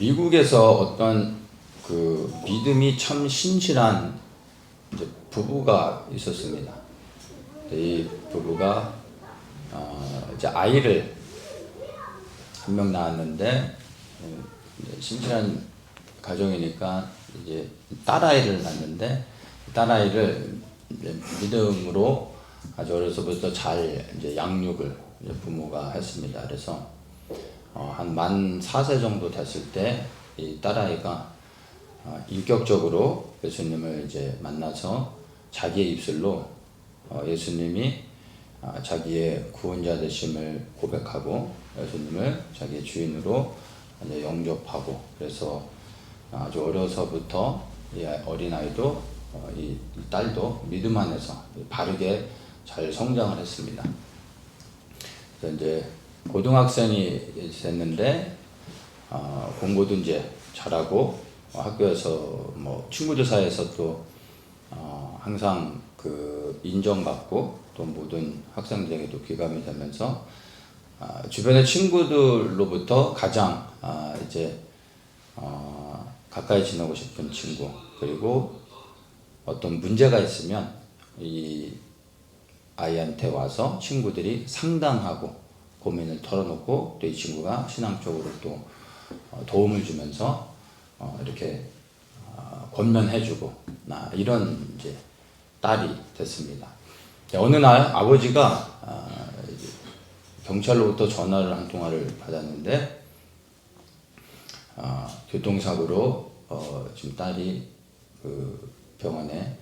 미국에서 어떤 그 믿음이 참 신실한 이제 부부가 있었습니다. 이 부부가 이제 아이를 한 명 낳았는데 이제 신실한 가정이니까 이제 딸아이를 낳는데 딸아이를 이제 믿음으로 아주 어려서부터 잘 이제 양육을 이제 부모가 했습니다. 그래서 한 만 4세 정도 됐을 때 이 딸아이가 인격적으로 예수님을 이제 만나서 자기의 입술로 예수님이 자기의 구원자 되심을 고백하고 예수님을 자기의 주인으로 이제 영접하고, 그래서 아주 어려서부터 이 어린아이도 이 딸도 믿음 안에서 바르게 잘 성장을 했습니다. 그래서 이제 고등학생이 됐는데 공부도 이제 잘하고 학교에서 뭐 친구들 사이에서 또 항상 그 인정받고 또 모든 학생들에게도 귀감이 되면서 주변의 친구들로부터 가장 이제 가까이 지내고 싶은 친구, 그리고 어떤 문제가 있으면 이 아이한테 와서 친구들이 상담하고 고민을 털어놓고 또 이 친구가 신앙적으로 또 도움을 주면서 이렇게 권면해주고 이런 이제 딸이 됐습니다. 어느 날 아버지가 경찰로부터 전화를 한 통화를 받았는데 교통사고로 지금 딸이 그 병원에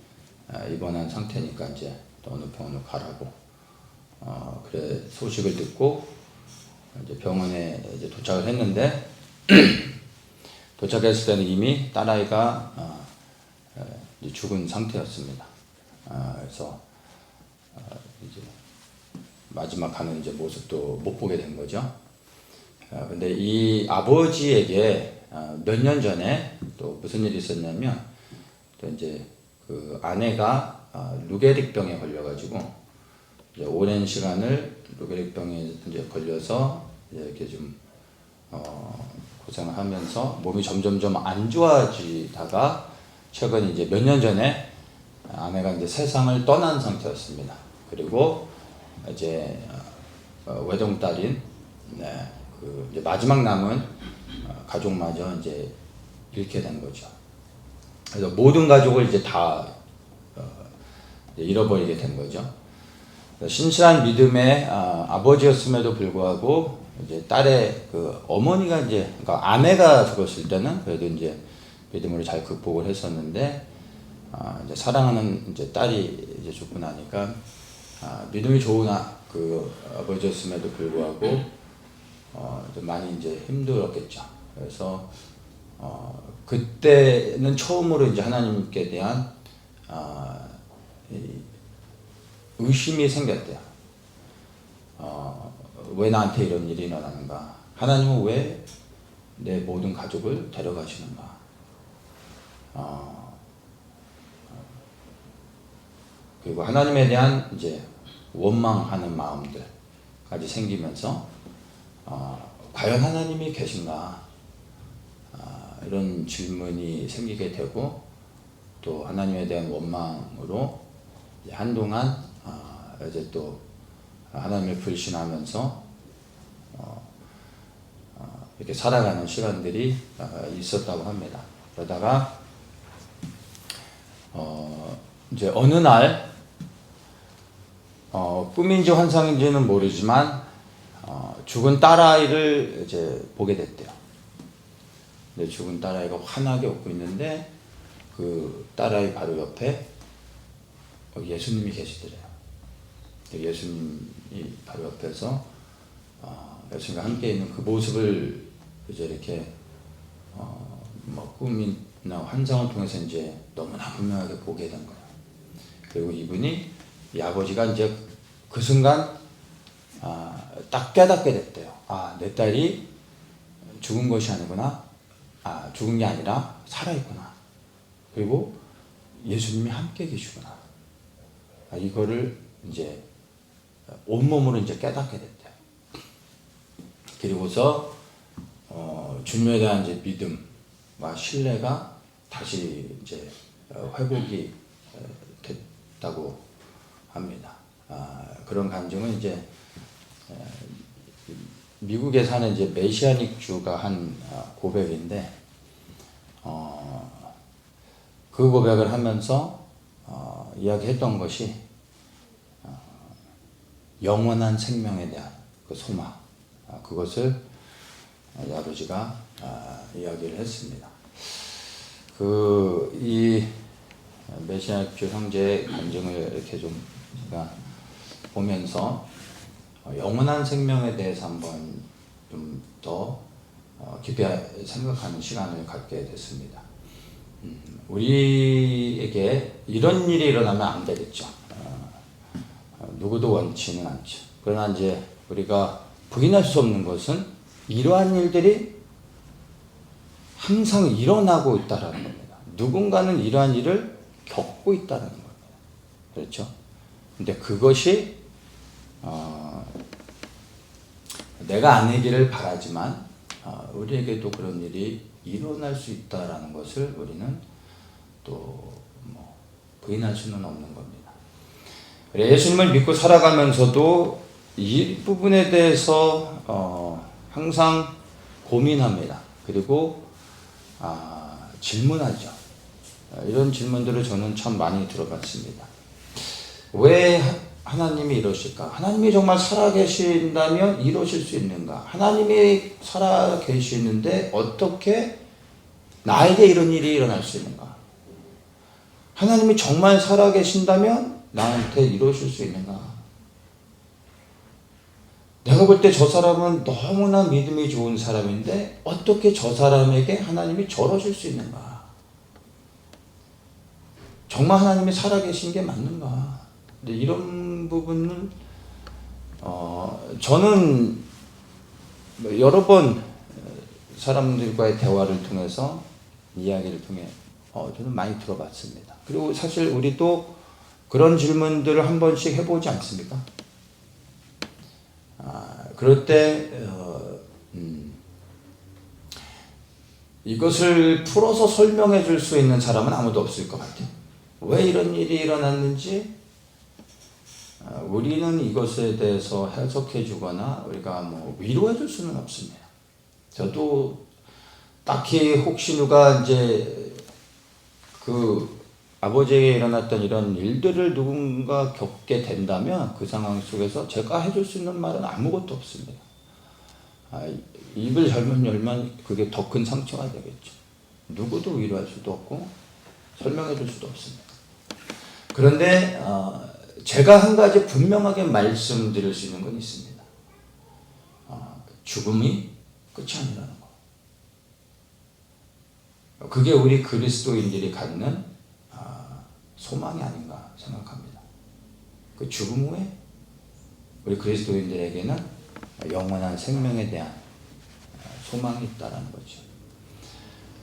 입원한 상태니까 이제 또 어느 병원으로 가라고 그래 소식을 듣고 이제 병원에 이제 도착을 했는데 도착했을 때는 이미 딸아이가 이제 죽은 상태였습니다. 그래서 이제 마지막 가는 이제 모습도 못 보게 된 거죠. 근데 이 아버지에게 몇 년 전에 또 무슨 일이 있었냐면, 또 이제 그 아내가 루게릭병에 걸려가지고 이제 오랜 시간을 루게릭병에 이제 걸려서 이렇게 좀 고생을 하면서 몸이 점점점 안 좋아지다가 최근 이제 몇 년 전에 아내가 이제 세상을 떠난 상태였습니다. 그리고 이제 외동딸인 그 이제 마지막 남은 가족마저 이제 잃게 된 거죠. 그래서 모든 가족을 이제 다 잃어버리게 된 거죠. 신실한 믿음의 아버지였음에도 불구하고 이제 딸의 그 어머니가 이제, 그러니까 아내가 죽었을 때는 그래도 이제 믿음으로 잘 극복을 했었는데 이제 사랑하는 이제 딸이 이제 죽고 나니까 믿음이 좋은 그 아버지였음에도 불구하고 이제 많이 이제 힘들었겠죠. 그래서 그때는 처음으로 이제 하나님께 대한 의심이 생겼대요. 왜 나한테 이런 일이 일어나는가? 하나님은 왜 내 모든 가족을 데려가시는가? 그리고 하나님에 대한 이제 원망하는 마음들까지 생기면서 과연 하나님이 계신가? 이런 질문이 생기게 되고, 또 하나님에 대한 원망으로 이제 한동안 이제 또 하나님을 불신하면서 이렇게 살아가는 시간들이 있었다고 합니다. 그러다가 이제 어느 날 꿈인지 환상인지는 모르지만 죽은 딸아이를 이제 보게 됐대요. 근데 죽은 딸아이가 환하게 웃고 있는데 그 딸아이 바로 옆에 예수님이 계시더래요. 예수님이 바로 옆에서 예수님과 함께 있는 그 모습을 이제 이렇게 뭐 꿈이나 환상을 통해서 이제 너무나 분명하게 보게 된 거예요. 그리고 이분이, 이 아버지가 이제 그 순간 딱 깨닫게 됐대요. 내 딸이 죽은 것이 아니구나. 죽은 게 아니라 살아있구나. 그리고 예수님이 함께 계시구나. 이거를 이제 온몸으로 이제 깨닫게 됐대요. 그리고서 주님에 대한 이제 믿음과 신뢰가 다시 이제 회복이 됐다고 합니다. 그런 감정은 이제 미국에 사는 이제 메시아닉주가 한 고백인데, 그 고백을 하면서 이야기했던 것이 영원한 생명에 대한 그 소망, 그것을 아버지가 이야기를 했습니다. 이 메시아닉주 형제의 감정을 이렇게 좀 제가 보면서 영원한 생명에 대해서 한번 좀 더 깊이 생각하는 시간을 갖게 됐습니다. 우리에게 이런 일이 일어나면 안 되겠죠. 누구도 원치는 않죠. 그러나 이제 우리가 부인할 수 없는 것은 이러한 일들이 항상 일어나고 있다라는 겁니다. 누군가는 이러한 일을 겪고 있다는 겁니다. 그렇죠? 근데 그것이 내가 아니기를 바라지만 우리에게도 그런 일이 일어날 수 있다라는 것을 우리는 또 부인할 수는 없는 겁니다. 예수님을 믿고 살아가면서도 이 부분에 대해서 항상 고민합니다. 그리고 질문하죠. 이런 질문들을 저는 참 많이 들어봤습니다. 왜 하나님이 이러실까? 하나님이 정말 살아계신다면 이러실 수 있는가? 하나님이 살아계시는데 어떻게 나에게 이런 일이 일어날 수 있는가? 하나님이 정말 살아계신다면 나한테 이러실 수 있는가? 내가 볼 때 저 사람은 너무나 믿음이 좋은 사람인데 어떻게 저 사람에게 하나님이 저러실 수 있는가? 정말 하나님이 살아계신 게 맞는가? 근데 이런 부분은 저는 여러 번 사람들과의 대화를 통해서 이야기를 통해 저는 많이 들어봤습니다. 그리고 사실 우리도 그런 질문들을 한 번씩 해보지 않습니까? 그럴 때 이것을 풀어서 설명해 줄 수 있는 사람은 아무도 없을 것 같아요. 왜 이런 일이 일어났는지 우리는 이것에 대해서 해석해 주거나 우리가 위로해 줄 수는 없습니다. 저도 딱히 혹시 누가 이제 그 아버지에게 일어났던 이런 일들을 누군가 겪게 된다면 그 상황 속에서 제가 해줄 수 있는 말은 아무것도 없습니다. 입을 잘못 열면 그게 더 큰 상처가 되겠죠. 누구도 위로할 수도 없고 설명해 줄 수도 없습니다. 그런데 제가 한 가지 분명하게 말씀드릴 수 있는 건 있습니다. 죽음이 끝이 아니라는 거. 그게 우리 그리스도인들이 갖는 소망이 아닌가 생각합니다. 그 죽음 후에 우리 그리스도인들에게는 영원한 생명에 대한 소망이 있다는 거죠.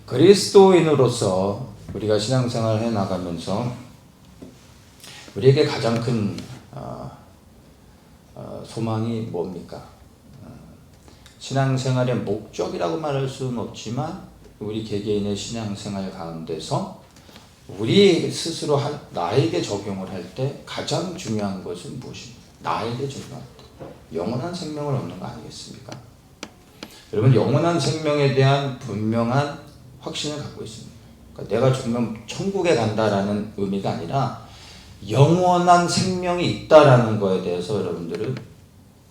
그리스도인으로서 우리가 신앙생활을 해나가면서 우리에게 가장 큰 소망이 뭡니까? 신앙생활의 목적이라고 말할 수는 없지만 우리 개개인의 신앙생활 가운데서 우리 스스로 나에게 적용을 할 때 가장 중요한 것은 무엇입니까? 나에게 적용할 때 영원한 생명을 얻는 거 아니겠습니까? 여러분, 영원한 생명에 대한 분명한 확신을 갖고 있습니다. 그러니까 내가 죽으면 천국에 간다라는 의미가 아니라 영원한 생명이 있다라는 거에 대해서 여러분들은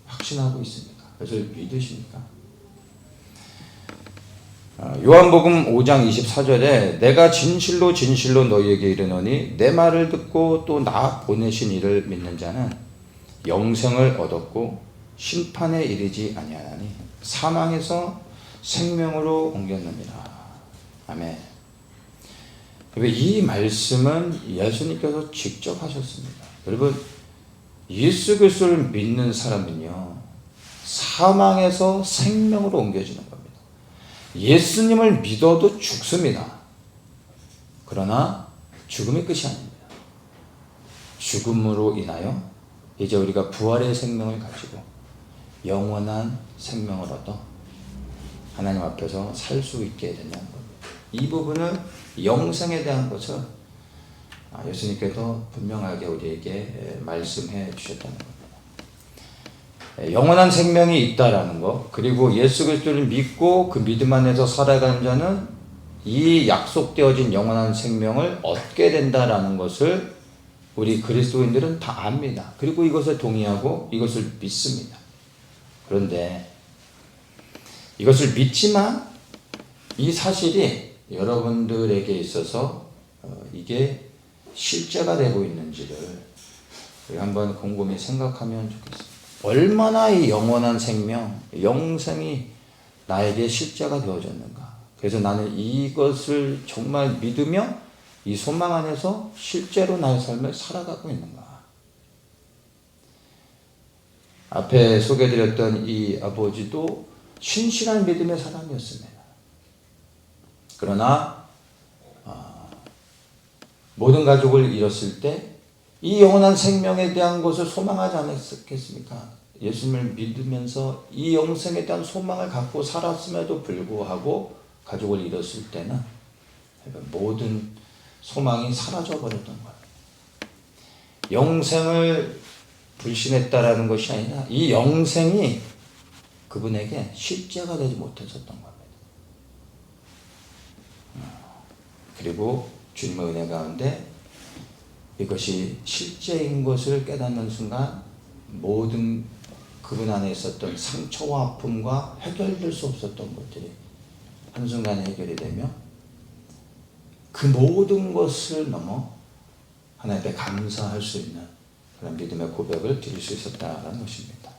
확신하고 있습니까? 그래서 믿으십니까? 요한복음 5장 24절에 내가 진실로 진실로 너희에게 이르노니 내 말을 듣고 또 나 보내신 이를 믿는 자는 영생을 얻었고 심판에 이르지 아니하나니 사망에서 생명으로 옮겼느니라. 아멘. 이 말씀은 예수님께서 직접 하셨습니다. 여러분, 예수 그리스도를 믿는 사람은요, 사망에서 생명으로 옮겨지는 겁니다. 예수님을 믿어도 죽습니다. 그러나 죽음이 끝이 아닙니다. 죽음으로 인하여 이제 우리가 부활의 생명을 가지고 영원한 생명을 얻어 하나님 앞에서 살 수 있게 된다는 겁니다. 이 부분은 영생에 대한 것을 예수님께서 분명하게 우리에게 말씀해 주셨다는 겁니다. 영원한 생명이 있다라는 것, 그리고 예수 그리스도를 믿고 그 믿음 안에서 살아가는 자는 이 약속되어진 영원한 생명을 얻게 된다라는 것을 우리 그리스도인들은 다 압니다. 그리고 이것을 동의하고 이것을 믿습니다. 그런데 이것을 믿지만 이 사실이 여러분들에게 있어서 이게 실제가 되고 있는지를 우리 한번 곰곰이 생각하면 좋겠습니다. 얼마나 이 영원한 생명, 영생이 나에게 실제가 되어졌는가. 그래서 나는 이것을 정말 믿으며 이 소망 안에서 실제로 나의 삶을 살아가고 있는가. 앞에 소개드렸던 이 아버지도 신실한 믿음의 사람이었습니다. 그러나 모든 가족을 잃었을 때 이 영원한 생명에 대한 것을 소망하지 않았겠습니까? 예수님을 믿으면서 이 영생에 대한 소망을 갖고 살았음에도 불구하고 가족을 잃었을 때는 모든 소망이 사라져버렸던 거예요. 영생을 불신했다라는 것이 아니라 이 영생이 그분에게 실제가 되지 못했었던 겁니다. 그리고 주님의 은혜 가운데 이것이 실제인 것을 깨닫는 순간 모든 그분 안에 있었던 상처와 아픔과 해결될 수 없었던 것들이 한순간에 해결이 되며 그 모든 것을 넘어 하나님께 감사할 수 있는 그런 믿음의 고백을 드릴 수 있었다는 것입니다.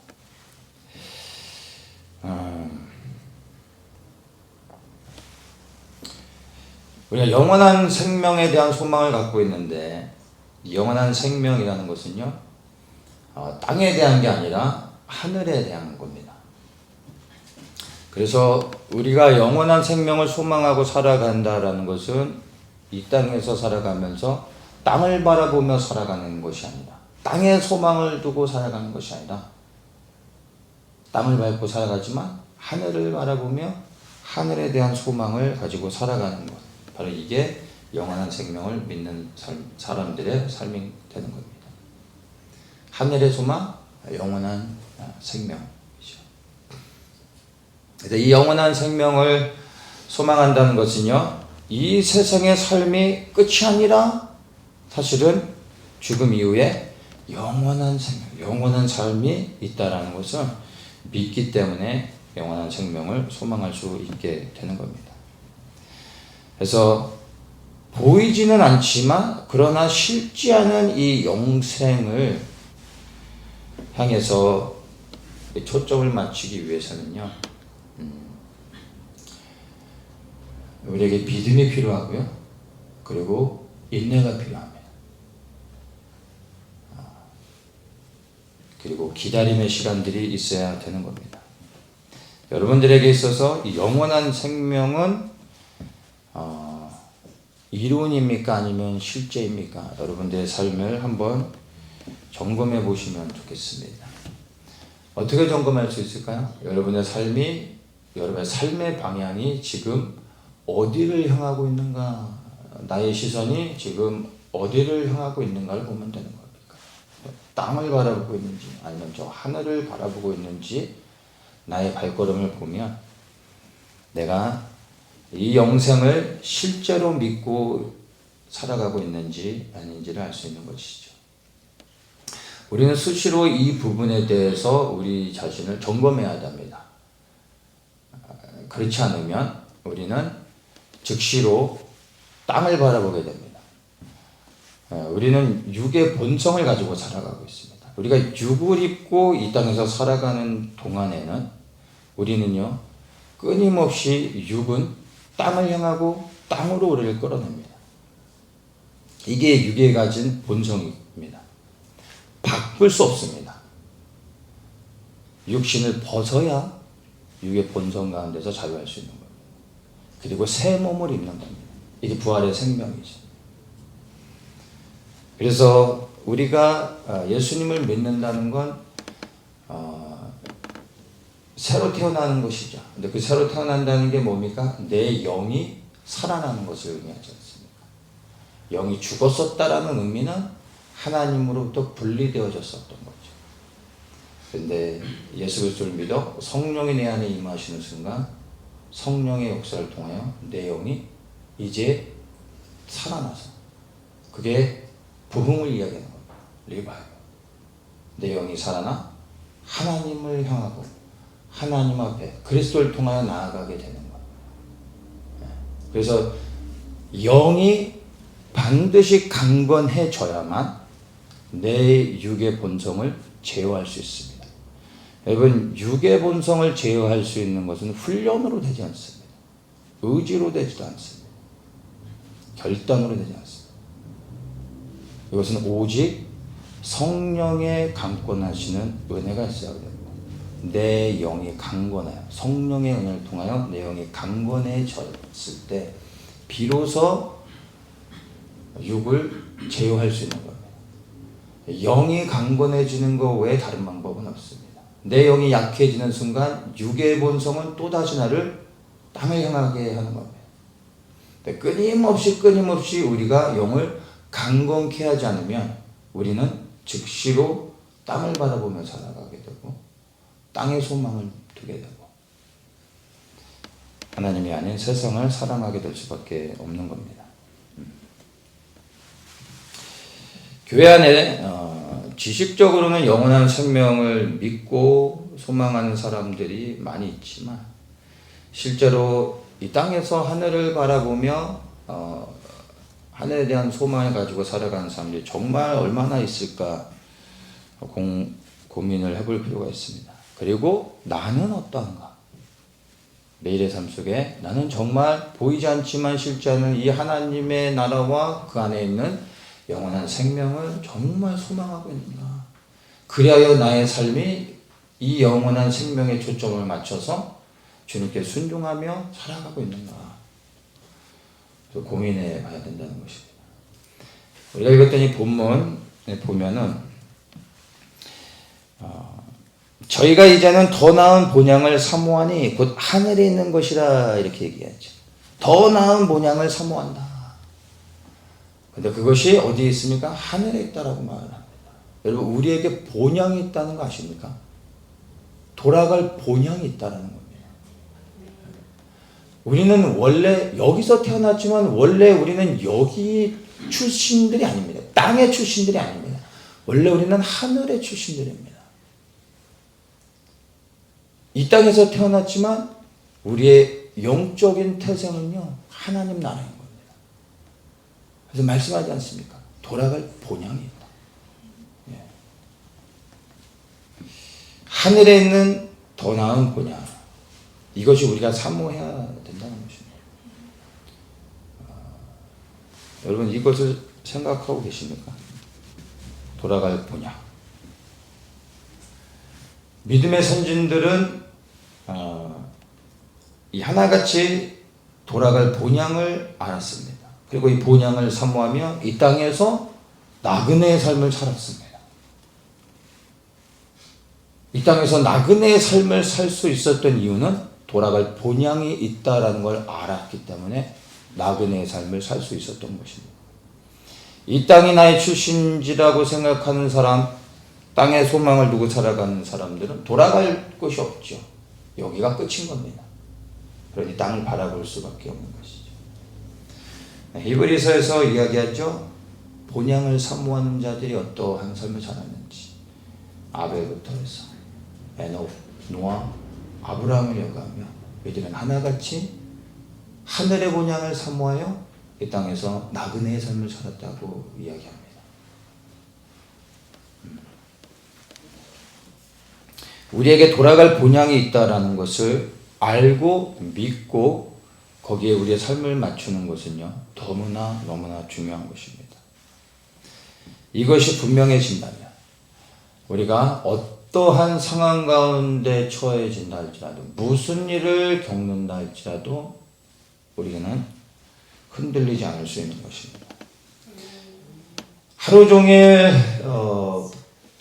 우리가 영원한 생명에 대한 소망을 갖고 있는데 영원한 생명이라는 것은요, 땅에 대한 게 아니라 하늘에 대한 겁니다. 그래서 우리가 영원한 생명을 소망하고 살아간다라는 것은 이 땅에서 살아가면서 땅을 바라보며 살아가는 것이 아니라, 땅에 소망을 두고 살아가는 것이 아니라 땅을 밟고 살아가지만 하늘을 바라보며 하늘에 대한 소망을 가지고 살아가는 것, 바로 이게 영원한 생명을 믿는 사람들의 삶이 되는 겁니다. 하늘의 소망, 영원한 생명이죠. 그래서 이 영원한 생명을 소망한다는 것은요, 이 세상의 삶이 끝이 아니라 사실은 죽음 이후에 영원한 생명, 영원한 삶이 있다라는 것을 믿기 때문에 영원한 생명을 소망할 수 있게 되는 겁니다. 그래서 보이지는 않지만 그러나 실지 않은 이 영생을 향해서 초점을 맞추기 위해서는요, 우리에게 믿음이 필요하고요, 그리고 인내가 필요합니다. 그리고 기다림의 시간들이 있어야 되는 겁니다. 여러분들에게 있어서 이 영원한 생명은 이론입니까? 아니면 실제입니까? 여러분들의 삶을 한번 점검해 보시면 좋겠습니다. 어떻게 점검할 수 있을까요? 여러분의 삶이, 여러분의 삶의 방향이 지금 어디를 향하고 있는가? 나의 시선이 지금 어디를 향하고 있는가를 보면 되는 겁니까? 땅을 바라보고 있는지, 아니면 저 하늘을 바라보고 있는지, 나의 발걸음을 보면 내가 이 영생을 실제로 믿고 살아가고 있는지 아닌지를 알 수 있는 것이죠. 우리는 수시로 이 부분에 대해서 우리 자신을 점검해야 합니다. 그렇지 않으면 우리는 즉시로 땅을 바라보게 됩니다. 우리는 육의 본성을 가지고 살아가고 있습니다. 우리가 육을 입고 이 땅에서 살아가는 동안에는 우리는요, 끊임없이 육은 땅을 향하고 땅으로 우리를 끌어냅니다. 이게 육에 가진 본성입니다. 바꿀 수 없습니다. 육신을 벗어야 육의 본성 가운데서 자유할 수 있는 겁니다. 그리고 새 몸을 입는 겁니다. 이게 부활의 생명이죠. 그래서 우리가 예수님을 믿는다는 건 새로 태어나는 것이죠. 근데 그 새로 태어난다는 게 뭡니까? 내 영이 살아나는 것을 의미하지 않습니까? 영이 죽었었다라는 의미는 하나님으로부터 분리되어졌었던 거죠. 근데 예수 그리스도를 믿어 성령이 내 안에 임하시는 순간 성령의 역사를 통하여 내 영이 이제 살아나서, 그게 부흥을 이야기하는 겁니다. 리바이벌. 내 영이 살아나 하나님을 향하고 하나님 앞에 그리스도를 통하여 나아가게 되는 거예요. 그래서 영이 반드시 강건해져야만 내 육의 본성을 제어할 수 있습니다. 여러분, 육의 본성을 제어할 수 있는 것은 훈련으로 되지 않습니다. 의지로 되지도 않습니다. 결단으로 되지 않습니다. 이것은 오직 성령의 강권하시는 은혜가 있어야 됩니다. 내 영이 강건해요. 성령의 은혜를 통하여 내 영이 강건해졌을 때 비로소 육을 제어할 수 있는 겁니다. 영이 강건해지는 것 외에 다른 방법은 없습니다. 내 영이 약해지는 순간 육의 본성은 또다시 나를 땅을 향하게 하는 겁니다. 끊임없이 우리가 영을 강건케 하지 않으면 우리는 즉시로 땅을 바라보며 살아가게 되고 땅의 소망을 두게 되고 하나님이 아닌 세상을 사랑하게 될 수밖에 없는 겁니다. 교회 안에 지식적으로는 영원한 생명을 믿고 소망하는 사람들이 많이 있지만 실제로 이 땅에서 하늘을 바라보며 하늘에 대한 소망을 가지고 살아가는 사람들이 정말 얼마나 있을까 고민을 해볼 필요가 있습니다. 그리고 나는 어떠한가? 매일의 삶 속에 나는 정말 보이지 않지만 실제 않은 이 하나님의 나라와 그 안에 있는 영원한 생명을 정말 소망하고 있는가? 그리하여 나의 삶이 이 영원한 생명에 초점을 맞춰서 주님께 순종하며 살아가고 있는가? 고민해 봐야 된다는 것입니다. 우리가 읽었더니 본문에 보면은 저희가 이제는 더 나은 본향을 사모하니 곧 하늘에 있는 것이라 이렇게 얘기하죠. 더 나은 본향을 사모한다. 근데 그것이 어디에 있습니까? 하늘에 있다라고 말을 합니다. 여러분, 우리에게 본향이 있다는 거 아십니까? 돌아갈 본향이 있다라는 겁니다. 우리는 원래 여기서 태어났지만 원래 우리는 여기 출신들이 아닙니다. 땅의 출신들이 아닙니다. 원래 우리는 하늘의 출신들입니다. 이 땅에서 태어났지만 우리의 영적인 태생은요, 하나님 나라인 겁니다. 그래서 말씀하지 않습니까? 돌아갈 본향이 있다. 예. 하늘에 있는 더 나은 본향, 이것이 우리가 사모해야 된다는 것입니다. 여러분, 이것을 생각하고 계십니까? 돌아갈 본향. 믿음의 선진들은 이 하나같이 돌아갈 본향을 알았습니다. 그리고 이 본향을 사모하며 이 땅에서 나그네의 삶을 살았습니다. 이 땅에서 나그네의 삶을 살 수 있었던 이유는 돌아갈 본향이 있다라는 걸 알았기 때문에 나그네의 삶을 살 수 있었던 것입니다. 이 땅이 나의 출신지라고 생각하는 사람, 땅에 소망을 두고 살아가는 사람들은 돌아갈 곳이 없죠. 여기가 끝인 겁니다. 그러니 땅을 바라볼 수밖에 없는 것이죠. 히브리서에서 이야기하죠. 본향을 사모하는 자들이 어떠한 삶을 살았는지. 아벨부터 해서 에녹, 노아, 아브라함을 여가하며 이들은 하나같이 하늘의 본향을 사모하여 이 땅에서 나그네의 삶을 살았다고 이야기합니다. 우리에게 돌아갈 본향이 있다라는 것을 알고 믿고 거기에 우리의 삶을 맞추는 것은요, 너무나 중요한 것입니다. 이것이 분명해진다면 우리가 어떠한 상황 가운데 처해진다 할지라도, 무슨 일을 겪는다 할지라도 우리는 흔들리지 않을 수 있는 것입니다. 하루 종일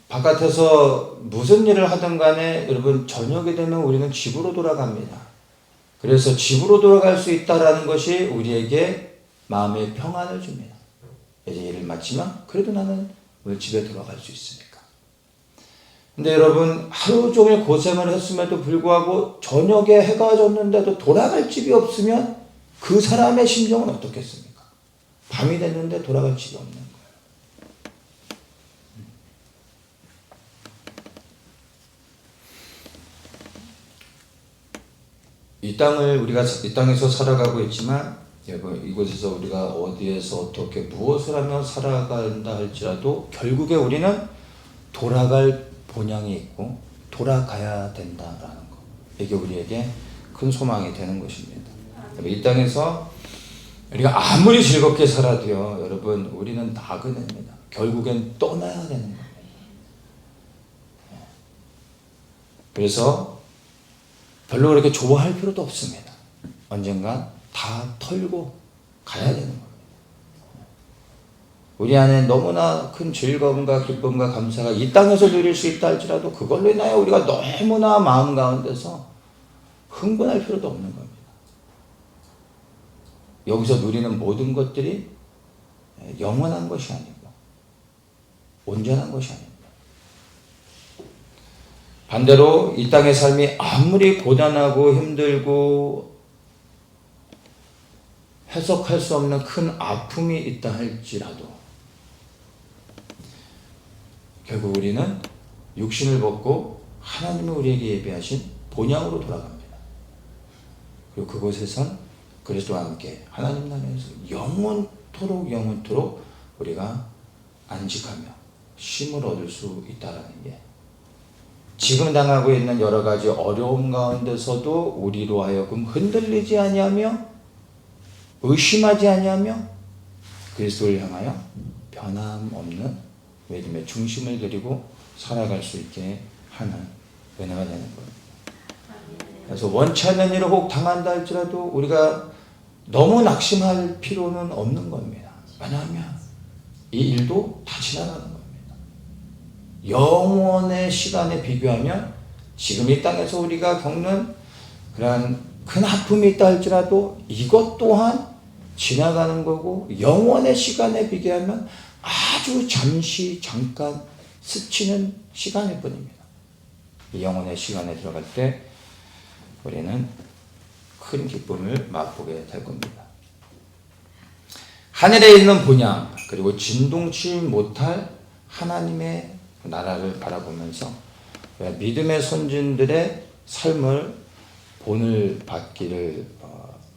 바깥에서 무슨 일을 하든 간에 여러분 저녁이 되면 우리는 집으로 돌아갑니다. 그래서 집으로 돌아갈 수 있다라는 것이 우리에게 마음의 평안을 줍니다. 이제 일을 마치면 그래도 나는 오늘 집에 돌아갈 수 있으니까. 근데 여러분 하루 종일 고생을 했음에도 불구하고 저녁에 해가 졌는데도 돌아갈 집이 없으면 그 사람의 심정은 어떻겠습니까? 밤이 됐는데 돌아갈 집이 없는 거예요. 이 땅을 우리가 이 땅에서 살아가고 있지만 여러분 이곳에서 우리가 어디에서 어떻게 무엇을 하며 살아간다 할지라도 결국에 우리는 돌아갈 본향이 있고 돌아가야 된다라는 것. 이게 우리에게 큰 소망이 되는 것입니다. 이 땅에서 우리가 아무리 즐겁게 살아도요, 여러분 우리는 나그네입니다. 결국엔 떠나야 되는 겁니다. 그래서 별로 그렇게 좋아할 필요도 없습니다. 언젠간 다 털고 가야 되는 겁니다. 우리 안에 너무나 큰 즐거움과 기쁨과 감사가 이 땅에서 누릴 수 있다 할지라도 그걸로 인하여 우리가 너무나 마음 가운데서 흥분할 필요도 없는 겁니다. 여기서 누리는 모든 것들이 영원한 것이 아니고 온전한 것이 아닙니다. 반대로 이 땅의 삶이 아무리 고단하고 힘들고 해석할 수 없는 큰 아픔이 있다 할지라도 결국 우리는 육신을 벗고 하나님이 우리에게 예비하신 본향으로 돌아갑니다. 그리고 그곳에선 그리스도와 함께 하나님 나라에서 영원토록 우리가 안식하며 쉼을 얻을 수 있다라는 게 지금 당하고 있는 여러 가지 어려움 가운데서도 우리로 하여금 흔들리지 아니하며 의심하지 아니하며 그리스도를 향하여 변함없는 믿음의 중심을 들이고 살아갈 수 있게 하는 은혜가 되는 겁니다. 그래서 원치 않는 일을 혹 당한다 할지라도 우리가 너무 낙심할 필요는 없는 겁니다. 왜냐하면 이 일도 다 지나가는 겁니다. 영원의 시간에 비교하면 지금 이 땅에서 우리가 겪는 그러한 큰 아픔이 있다 할지라도 이것 또한 지나가는 거고 영원의 시간에 비교하면 아주 잠시 잠깐 스치는 시간일 뿐입니다. 이 영원의 시간에 들어갈 때 우리는 큰 기쁨을 맛보게 될 겁니다. 하늘에 있는 본향 그리고 진동치 못할 하나님의 나라를 바라보면서 믿음의 선진들의 삶을 본을 받기를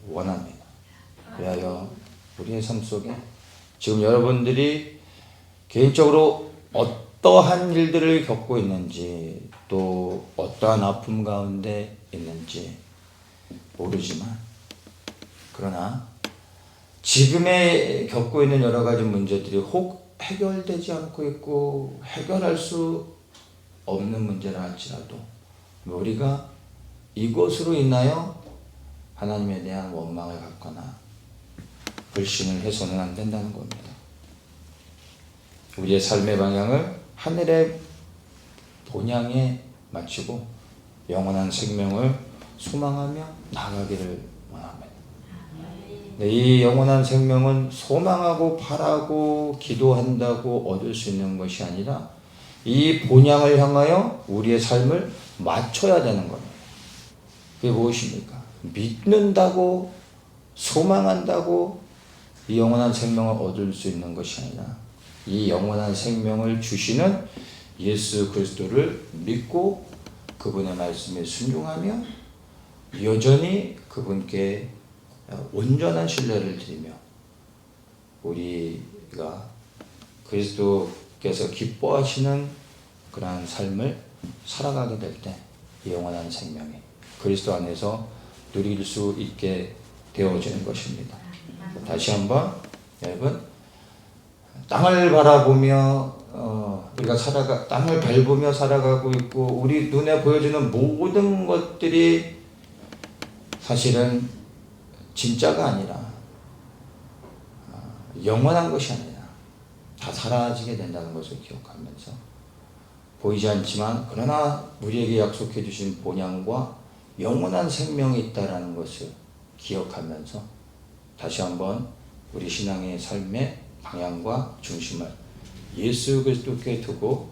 원합니다. 그리하여 우리의 삶 속에 지금 여러분들이 개인적으로 어떠한 일들을 겪고 있는지 또 어떠한 아픔 가운데 있는지 모르지만 그러나 지금에 겪고 있는 여러 가지 문제들이 혹 해결되지 않고 있고 해결할 수 없는 문제라 할지라도 우리가 이것으로 인하여 하나님에 대한 원망을 갖거나 불신을 해서는 안 된다는 겁니다. 우리의 삶의 방향을 하늘의 본향에 맞추고 영원한 생명을 소망하며 나가기를 원합니다. 이 영원한 생명은 소망하고 바라고 기도한다고 얻을 수 있는 것이 아니라 이 본향을 향하여 우리의 삶을 맞춰야 되는 겁니다. 그게 무엇입니까? 믿는다고 소망한다고 이 영원한 생명을 얻을 수 있는 것이 아니라 이 영원한 생명을 주시는 예수 그리스도를 믿고 그분의 말씀에 순종하며 여전히 그분께 온전한 신뢰를 드리며 우리가 그리스도께서 기뻐하시는 그러한 삶을 살아가게 될 때 이 영원한 생명이 그리스도 안에서 누릴 수 있게 되어지는 것입니다. 다시 한번 여러분 땅을 바라보며 우리가 땅을 밟으며 살아가고 있고 우리 눈에 보여지는 모든 것들이 사실은 진짜가 아니라 영원한 것이 아니라 다 사라지게 된다는 것을 기억하면서 보이지 않지만 그러나 우리에게 약속해 주신 본향과 영원한 생명이 있다라는 것을 기억하면서 다시 한번 우리 신앙의 삶의 방향과 중심을 예수 그리스도께 두고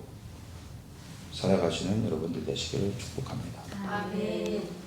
살아가시는 여러분들 되시기를 축복합니다. 아멘.